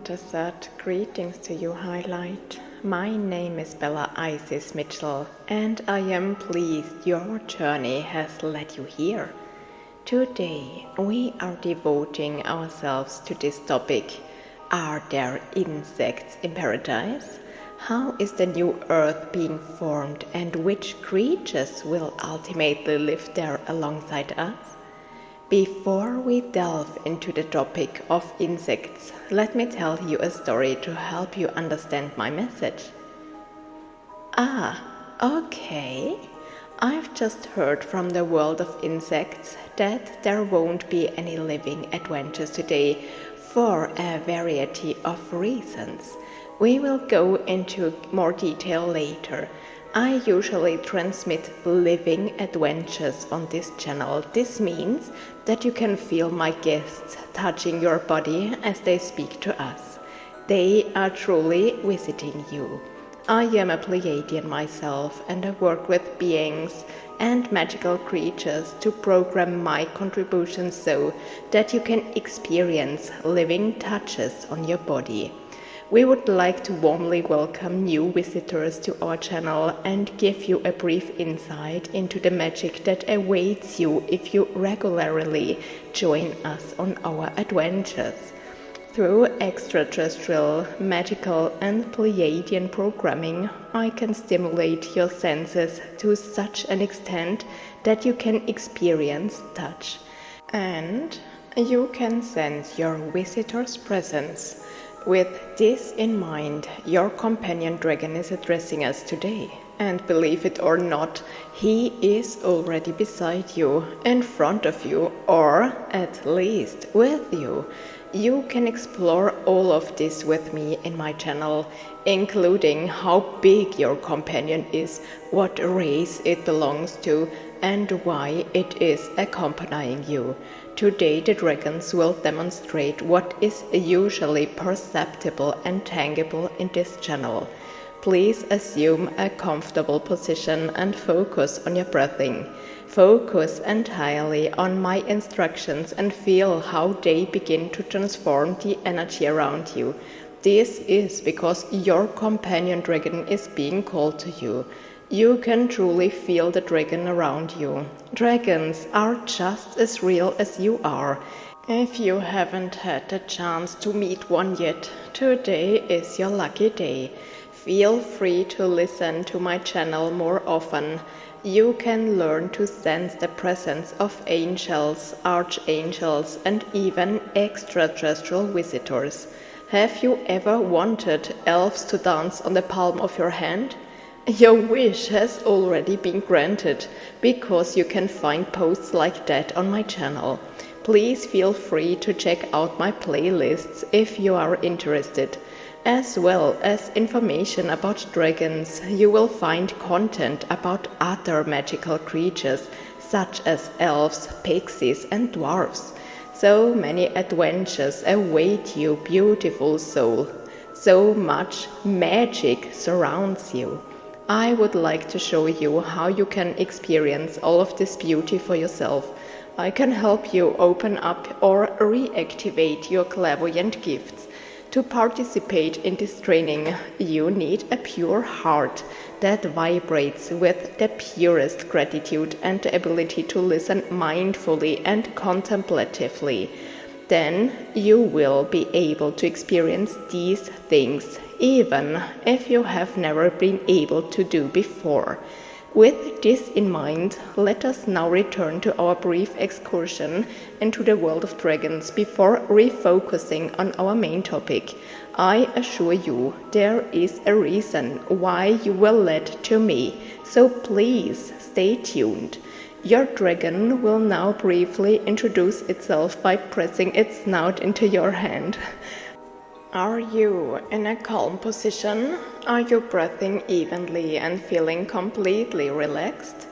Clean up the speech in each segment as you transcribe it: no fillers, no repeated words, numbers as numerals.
Ta Satt, greetings to you, Highlight. My name is Bella Isis Mitchell, and I am pleased your journey has led you here. Today, we are devoting ourselves to this topic. Are there insects in paradise? How is the new earth being formed, and which creatures will ultimately live there alongside us? Before we delve into the topic of insects, let me tell you a story to help you understand my message. Okay. I've just heard from the world of insects that there won't be any living adventures today for a variety of reasons. We will go into more detail later. I usually transmit living adventures on this channel. This means that you can feel my guests touching your body as they speak to us. They are truly visiting you. I am a Pleiadian myself, and I work with beings and magical creatures to program my contributions so that you can experience living touches on your body. We would like to warmly welcome new visitors to our channel and give you a brief insight into the magic that awaits you if you regularly join us on our adventures. Through extraterrestrial, magical, and Pleiadian programming, I can stimulate your senses to such an extent that you can experience touch. And you can sense your visitor's presence. With this in mind, your companion dragon is addressing us today. And believe it or not, he is already beside you, in front of you, or at least with you. You can explore all of this with me in my channel, including how big your companion is, what race it belongs to, and why it is accompanying you. Today the dragons will demonstrate what is usually perceptible and tangible in this channel. Please assume a comfortable position and focus on your breathing. Focus entirely on my instructions and feel how they begin to transform the energy around you. This is because your companion dragon is being called to you. You can truly feel the dragon around you. Dragons are just as real as you are. If you haven't had the chance to meet one yet, today is your lucky day. Feel free to listen to my channel more often. You can learn to sense the presence of angels, archangels, and even extraterrestrial visitors. Have you ever wanted elves to dance on the palm of your hand? Your wish has already been granted, because you can find posts like that on my channel. Please feel free to check out my playlists if you are interested. As well as information about dragons, you will find content about other magical creatures, such as elves, pixies, and dwarfs. So many adventures await you, beautiful soul. So much magic surrounds you. I would like to show you how you can experience all of this beauty for yourself. I can help you open up or reactivate your clairvoyant gifts. To participate in this training, you need a pure heart that vibrates with the purest gratitude and the ability to listen mindfully and contemplatively. Then you will be able to experience these things, even if you have never been able to do before. With this in mind, let us now return to our brief excursion into the world of dragons before refocusing on our main topic. I assure you, there is a reason why you were led to me, so please stay tuned. Your dragon will now briefly introduce itself by pressing its snout into your hand. Are you in a calm position? Are you breathing evenly and feeling completely relaxed?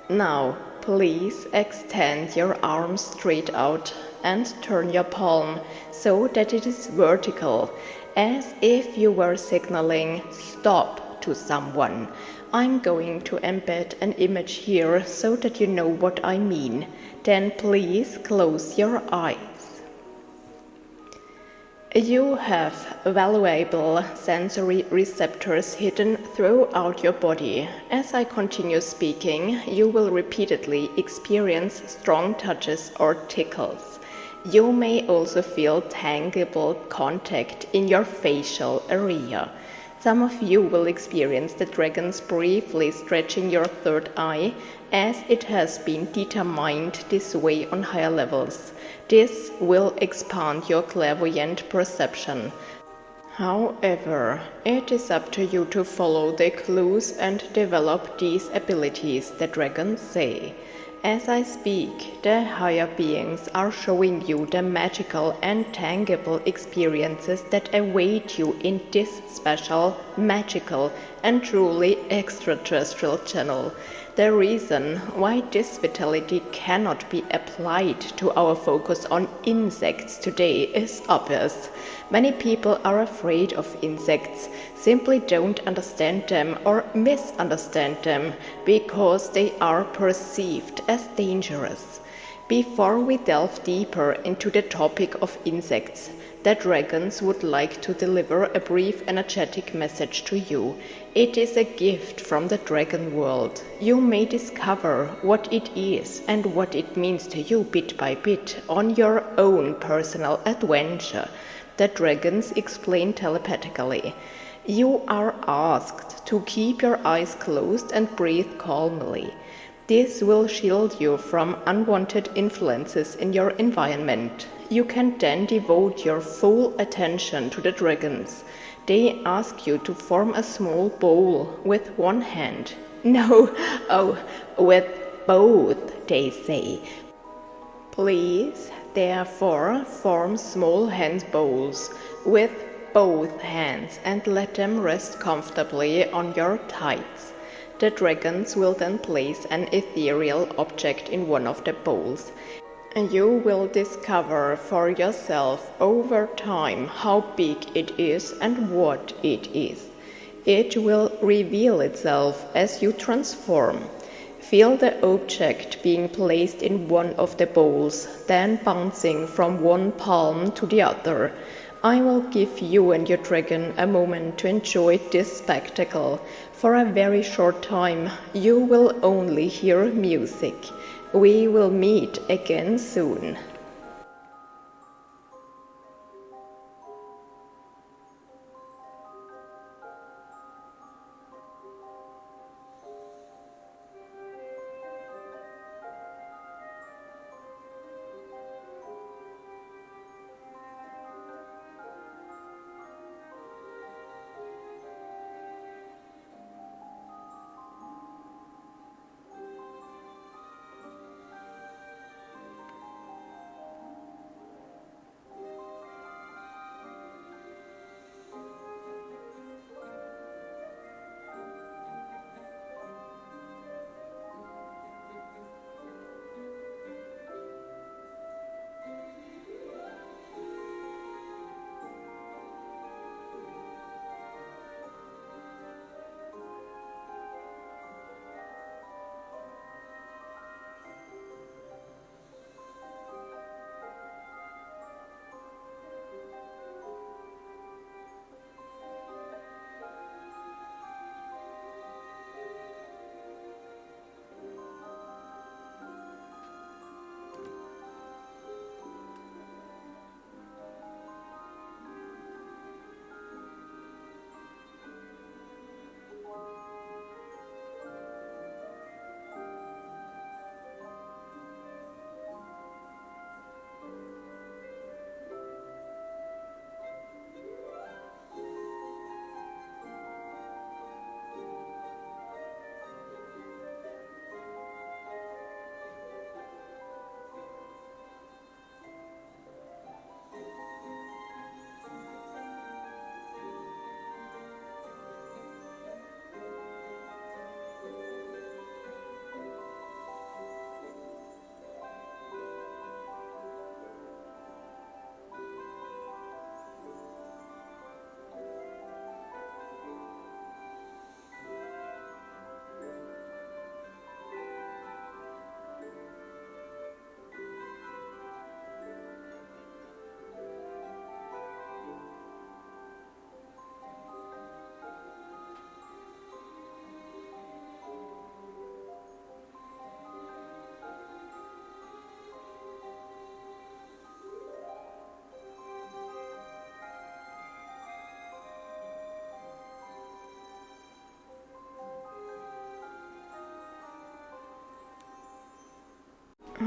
Now, please extend your arms straight out and turn your palm so that it is vertical, as if you were signaling stop to someone. I'm going to embed an image here so that you know what I mean. Then please close your eyes. You have valuable sensory receptors hidden throughout your body. As I continue speaking, you will repeatedly experience strong touches or tickles. You may also feel tangible contact in your facial area. Some of you will experience the dragons briefly stretching your third eye, as it has been determined this way on higher levels. This will expand your clairvoyant perception. However, it is up to you to follow the clues and develop these abilities, the dragons say. As I speak, the higher beings are showing you the magical and tangible experiences that await you in this special, magical, and truly extraterrestrial channel. The reason why this vitality cannot be applied to our focus on insects today is obvious. Many people are afraid of insects, simply don't understand them or misunderstand them because they are perceived as dangerous. Before we delve deeper into the topic of insects, the dragons would like to deliver a brief energetic message to you. It is a gift from the dragon world. You may discover what it is and what it means to you bit by bit on your own personal adventure. The dragons explain telepathically. You are asked to keep your eyes closed and breathe calmly. This will shield you from unwanted influences in your environment. You can then devote your full attention to the dragons. They ask you to form a small bowl with one hand. No, with both, they say. Please, therefore, form small hand bowls with both hands and let them rest comfortably on your thighs. The dragons will then place an ethereal object in one of the bowls, and you will discover for yourself over time how big it is and what it is. It will reveal itself as you transform. Feel the object being placed in one of the bowls, then bouncing from one palm to the other. I will give you and your dragon a moment to enjoy this spectacle. For a very short time, you will only hear music. We will meet again soon.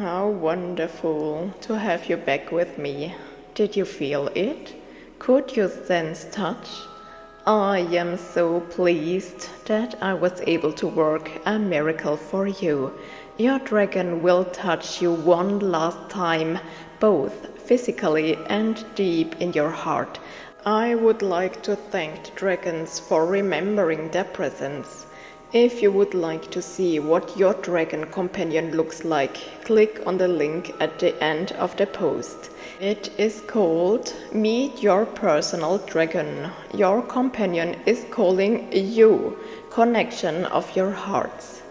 How wonderful to have you back with me. Did you feel it? Could you sense touch? I am so pleased that I was able to work a miracle for you. Your dragon will touch you one last time, both physically and deep in your heart. I would like to thank the dragons for remembering their presence. If you would like to see what your dragon companion looks like, click on the link at the end of the post. It is called Meet Your Personal Dragon. Your companion is calling you, connection of your hearts.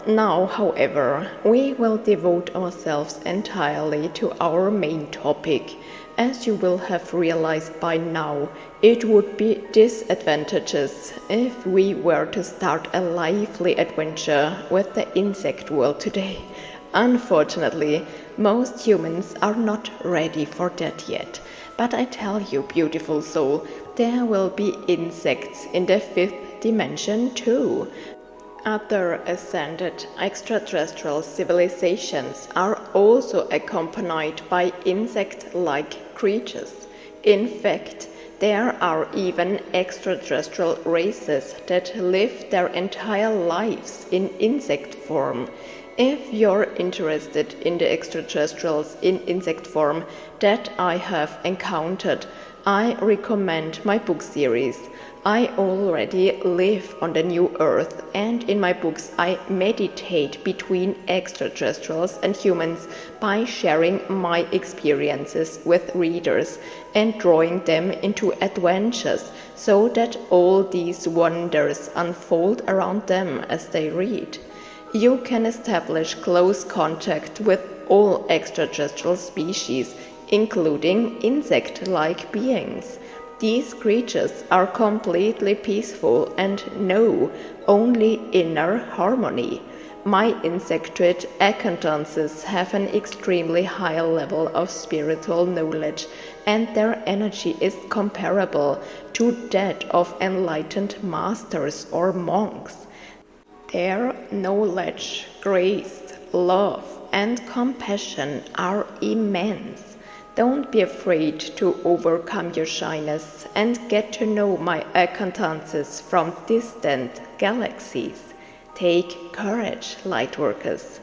Now, however, we will devote ourselves entirely to our main topic. As you will have realized by now, it would be disadvantageous if we were to start a lively adventure with the insect world today. Unfortunately, most humans are not ready for that yet. But I tell you, beautiful soul, there will be insects in the fifth dimension too. Other ascended extraterrestrial civilizations are also accompanied by insect-like creatures. In fact, there are even extraterrestrial races that live their entire lives in insect form. If you're interested in the extraterrestrials in insect form that I have encountered, I recommend my book series. I already live on the new Earth, and in my books I meditate between extraterrestrials and humans by sharing my experiences with readers and drawing them into adventures so that all these wonders unfold around them as they read. You can establish close contact with all extraterrestrial species, including insect-like beings. These creatures are completely peaceful and know only inner harmony. My insectoid acquaintances have an extremely high level of spiritual knowledge, and their energy is comparable to that of enlightened masters or monks. Their knowledge, grace, love, and compassion are immense. Don't be afraid to overcome your shyness and get to know my acquaintances from distant galaxies. Take courage, lightworkers.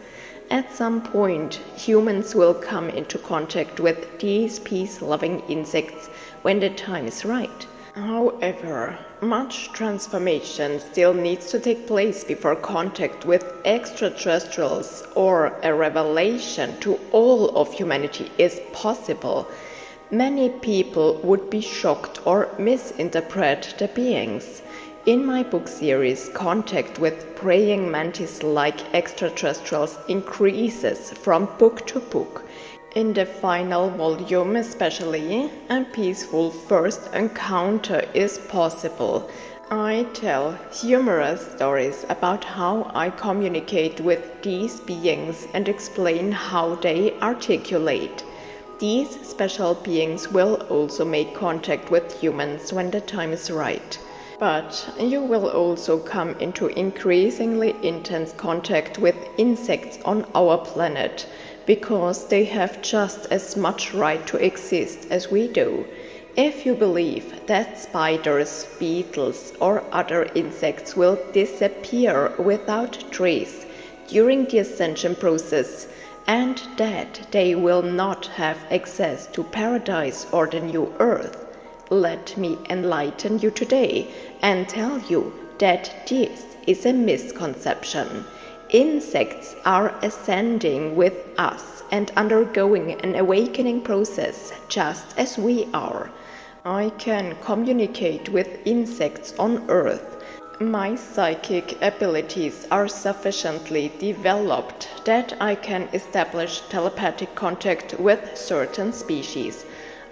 At some point, humans will come into contact with these peace-loving insects when the time is right. However, much transformation still needs to take place before contact with extraterrestrials or a revelation to all of humanity is possible. Many people would be shocked or misinterpret the beings. In my book series, contact with praying mantis-like extraterrestrials increases from book to book. In the final volume especially, a peaceful first encounter is possible. I tell humorous stories about how I communicate with these beings and explain how they articulate. These special beings will also make contact with humans when the time is right. But you will also come into increasingly intense contact with insects on our planet, because they have just as much right to exist as we do. If you believe that spiders, beetles, or other insects will disappear without trace during the ascension process, and that they will not have access to paradise or the new earth, let me enlighten you today and tell you that this is a misconception. Insects are ascending with us and undergoing an awakening process just as we are. I can communicate with insects on Earth. My psychic abilities are sufficiently developed that I can establish telepathic contact with certain species.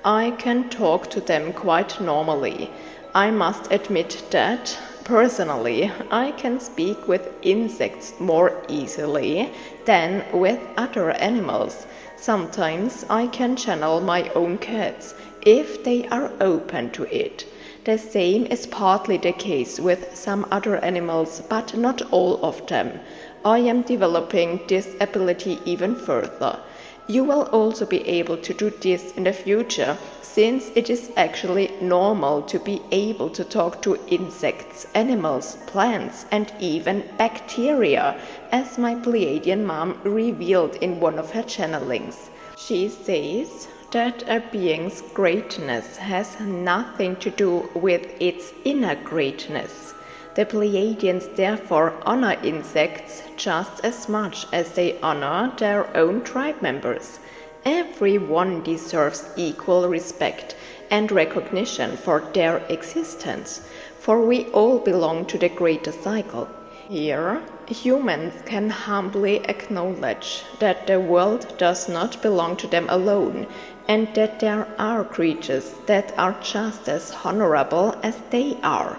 I can talk to them quite normally. I must admit that, personally, I can speak with insects more easily than with other animals. Sometimes I can channel my own cats if they are open to it. The same is partly the case with some other animals, but not all of them. I am developing this ability even further. You will also be able to do this in the future, since it is actually normal to be able to talk to insects, animals, plants, and even bacteria, as my Pleiadian mom revealed in one of her channelings. She says that a being's greatness has nothing to do with its inner greatness. The Pleiadians therefore honor insects just as much as they honor their own tribe members. Everyone deserves equal respect and recognition for their existence, for we all belong to the greater cycle. Here, humans can humbly acknowledge that the world does not belong to them alone, and that there are creatures that are just as honorable as they are.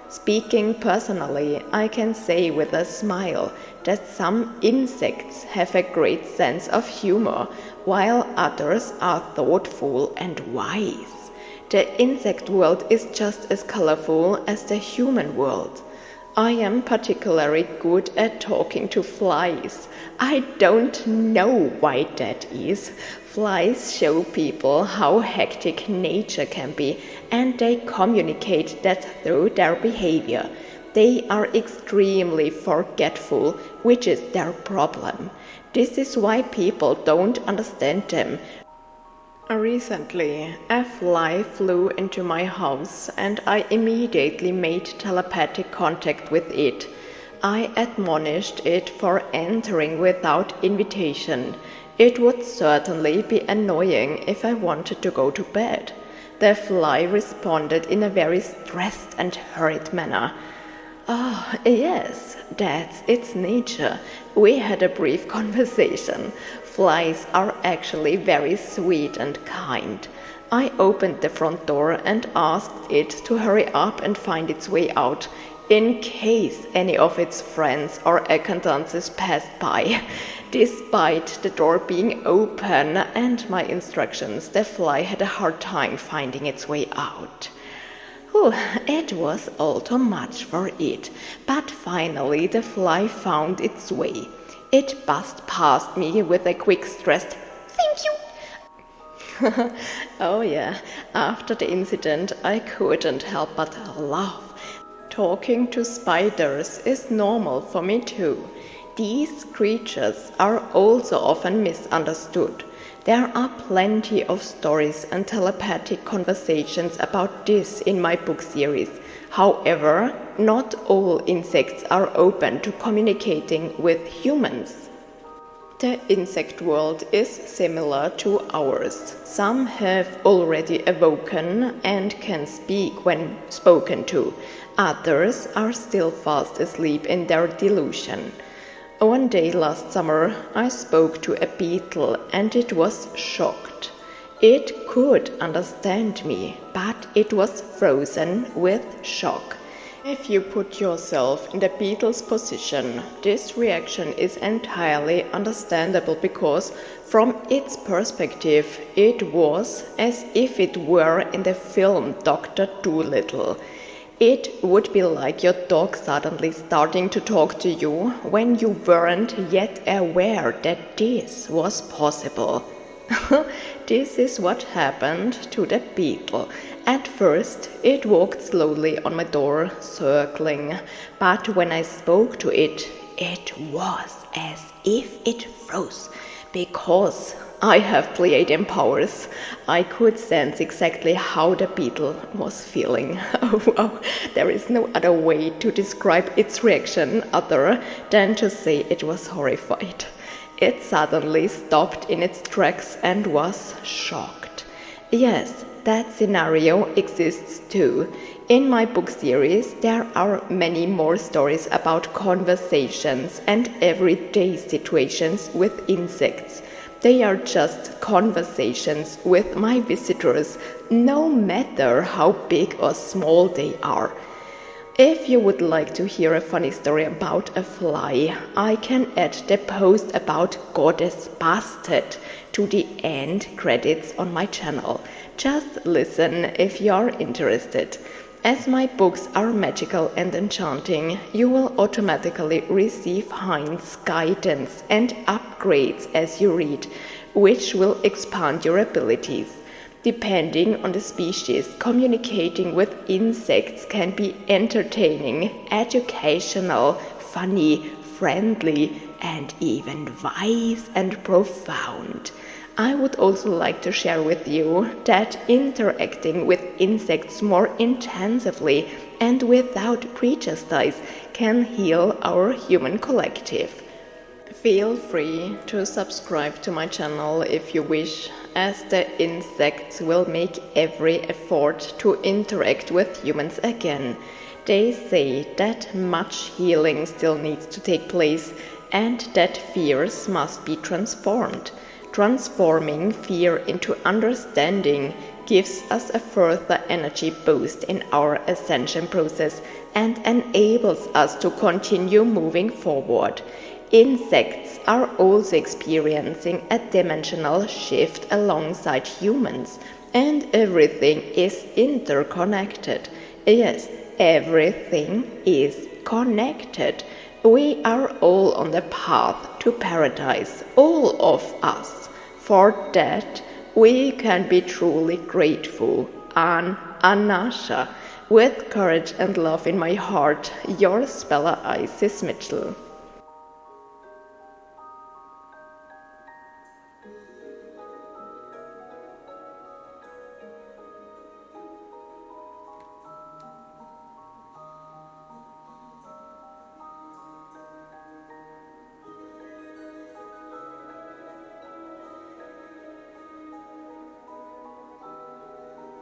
Speaking personally, I can say with a smile that some insects have a great sense of humor, while others are thoughtful and wise. The insect world is just as colorful as the human world. I am particularly good at talking to flies. I don't know why that is. Flies show people how hectic nature can be, and they communicate that through their behavior. They are extremely forgetful, which is their problem. This is why people don't understand them. Recently, a fly flew into my house and I immediately made telepathic contact with it. I admonished it for entering without invitation. It would certainly be annoying if I wanted to go to bed. The fly responded in a very stressed and hurried manner. "Oh, yes, that's its nature." We had a brief conversation. Flies are actually very sweet and kind. I opened the front door and asked it to hurry up and find its way out, in case any of its friends or acquaintances passed by. Despite the door being open and my instructions, the fly had a hard time finding its way out. It was all too much for it, but finally the fly found its way. It buzzed past me with a quick stressed, "Thank you." Oh yeah, after the incident I couldn't help but laugh. Talking to spiders is normal for me too. These creatures are also often misunderstood. There are plenty of stories and telepathic conversations about this in my book series. However, not all insects are open to communicating with humans. The insect world is similar to ours. Some have already awoken and can speak when spoken to. Others are still fast asleep in their delusion. One day last summer, I spoke to a beetle and it was shocked. It could understand me, but it was frozen with shock. If you put yourself in the beetle's position, this reaction is entirely understandable because, from its perspective, it was as if it were in the film Dr. Dolittle. It would be like your dog suddenly starting to talk to you when you weren't yet aware that this was possible. This is what happened to the beetle. At first, it walked slowly on my door, circling, but when I spoke to it, it was as if it froze, because I have Pleiadian powers. I could sense exactly how the beetle was feeling. Oh, there is no other way to describe its reaction other than to say it was horrified. It suddenly stopped in its tracks and was shocked. Yes, that scenario exists too. In my book series, there are many more stories about conversations and everyday situations with insects. They are just conversations with my visitors, no matter how big or small they are. If you would like to hear a funny story about a fly, I can add the post about Goddess Busted to the end credits on my channel. Just listen if you're interested. As my books are magical and enchanting, you will automatically receive hints, guidance, and upgrades as you read, which will expand your abilities. Depending on the species, communicating with insects can be entertaining, educational, funny, friendly, and even wise and profound. I would also like to share with you that interacting with insects more intensively and without prejudice can heal our human collective. Feel free to subscribe to my channel if you wish, as the insects will make every effort to interact with humans again. They say that much healing still needs to take place and that fears must be transformed. Transforming fear into understanding gives us a further energy boost in our ascension process and enables us to continue moving forward. Insects are also experiencing a dimensional shift alongside humans, and everything is interconnected. Yes, everything is connected. We are all on the path to paradise, all of us. For that, we can be truly grateful. Anasha, with courage and love in my heart, your Speller Isis Mitchell.